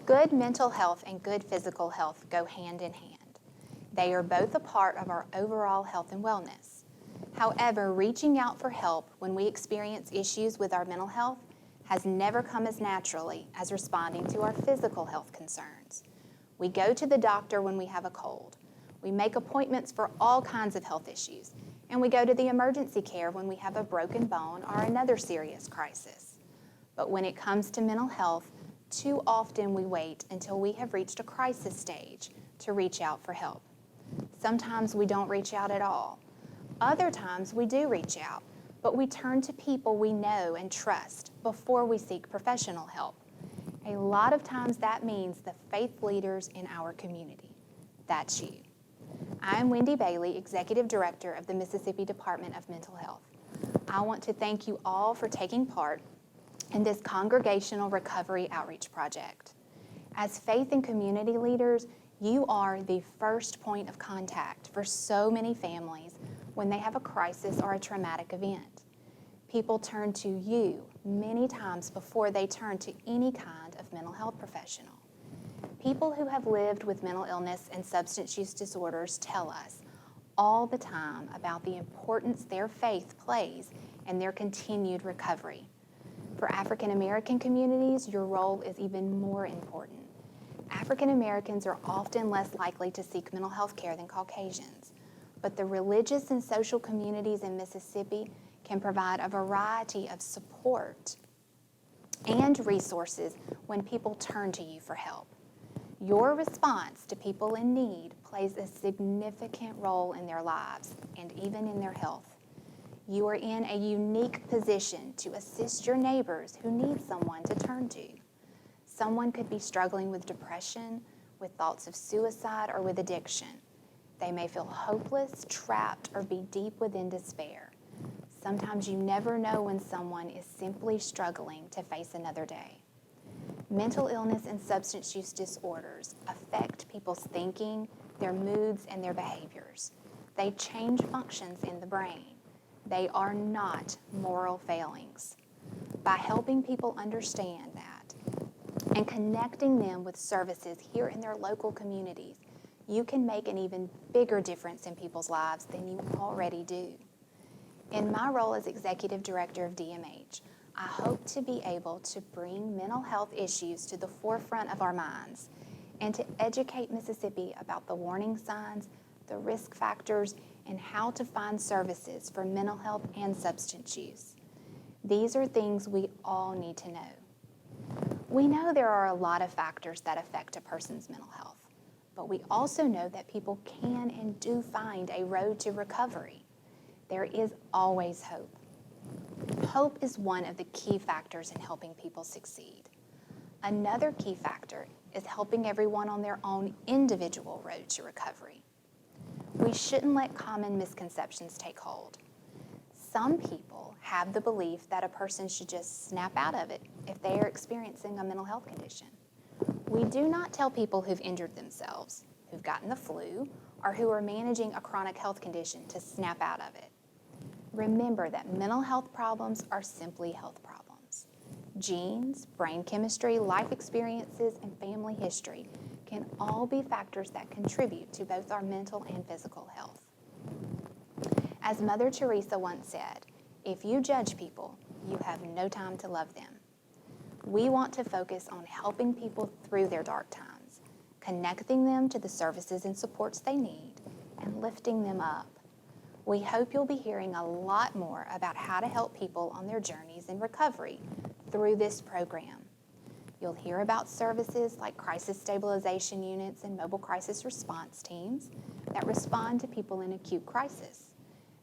Good mental health and good physical health go hand in hand. They are both a part of our overall health and wellness. However, reaching out for help when we experience issues with our mental health has never come as naturally as responding to our physical health concerns. We go to the doctor when we have a cold. We make appointments for all kinds of health issues, and we go to the emergency care when we have a broken bone or another serious crisis. But when it comes to mental health, too often we wait until we have reached a crisis stage to reach out for help. Sometimes we don't reach out at all. Other times we do reach out, but we turn to people we know and trust before we seek professional help. A lot of times that means the faith leaders in our community. That's you. I'm Wendy Bailey, Executive Director of the Mississippi Department of Mental Health. I want to thank you all for taking part in this Congregational Recovery Outreach Project. As faith and community leaders, you are the first point of contact for so many families when they have a crisis or a traumatic event. People turn to you many times before they turn to any kind of mental health professional. People who have lived with mental illness and substance use disorders tell us all the time about the importance their faith plays in their continued recovery. For African American communities, your role is even more important. African Americans are often less likely to seek mental health care than Caucasians, but the religious and social communities in Mississippi can provide a variety of support and resources when people turn to you for help. Your response to people in need plays a significant role in their lives and even in their health. You are in a unique position to assist your neighbors who need someone to turn to. Someone could be struggling with depression, with thoughts of suicide, or with addiction. They may feel hopeless, trapped, or be deep within despair. Sometimes you never know when someone is simply struggling to face another day. Mental illness and substance use disorders affect people's thinking, their moods, and their behaviors. They change functions in the brain. They are not moral failings. By helping people understand that and connecting them with services here in their local communities, you can make an even bigger difference in people's lives than you already do. In my role as Executive Director of DMH, I hope to be able to bring mental health issues to the forefront of our minds and to educate Mississippi about the warning signs, the risk factors, and how to find services for mental health and substance use. These are things we all need to know. We know there are a lot of factors that affect a person's mental health, but we also know that people can and do find a road to recovery. There is always hope. Hope is one of the key factors in helping people succeed. Another key factor is helping everyone on their own individual road to recovery. We shouldn't let common misconceptions take hold. Some people have the belief that a person should just snap out of it if they are experiencing a mental health condition. We do not tell people who've injured themselves, who've gotten the flu, or who are managing a chronic health condition to snap out of it. Remember that mental health problems are simply health problems. Genes, brain chemistry, life experiences, and family history can all be factors that contribute to both our mental and physical health. As Mother Teresa once said, if you judge people, you have no time to love them. We want to focus on helping people through their dark times, connecting them to the services and supports they need, and lifting them up. We hope you'll be hearing a lot more about how to help people on their journeys in recovery through this program. You'll hear about services like crisis stabilization units and mobile crisis response teams that respond to people in acute crisis.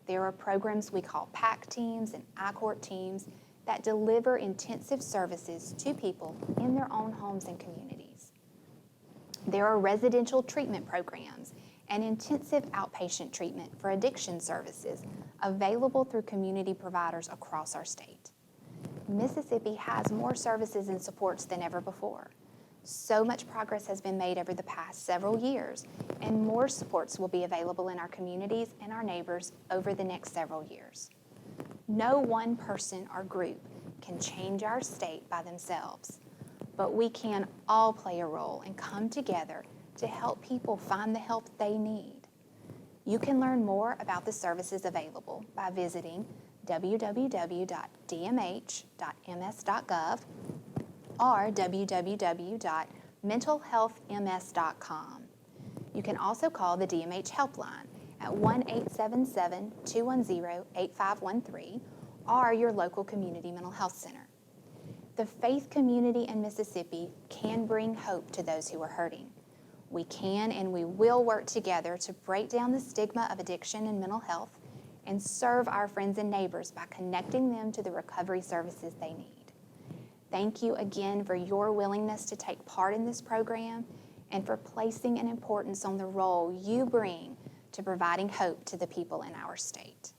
There are programs we call PAC teams and I-Court teams that deliver intensive services to people in their own homes and communities. There are residential treatment programs and intensive outpatient treatment for addiction services available through community providers across our state. Mississippi has more services and supports than ever before. So much progress has been made over the past several years, and more supports will be available in our communities and our neighbors over the next several years. No one person or group can change our state by themselves. but we can all play a role and come together to help people find the help they need. You can learn more about the services available by visiting www.dmh.ms.gov or www.mentalhealthms.com. You can also call the DMH helpline at 1-877-210-8513 or your local community mental health center. The faith community in Mississippi can bring hope to those who are hurting. We can and we will work together to break down the stigma of addiction and mental health and serve our friends and neighbors by connecting them to the recovery services they need. Thank you again for your willingness to take part in this program and for placing an importance on the role you bring to providing hope to the people in our state.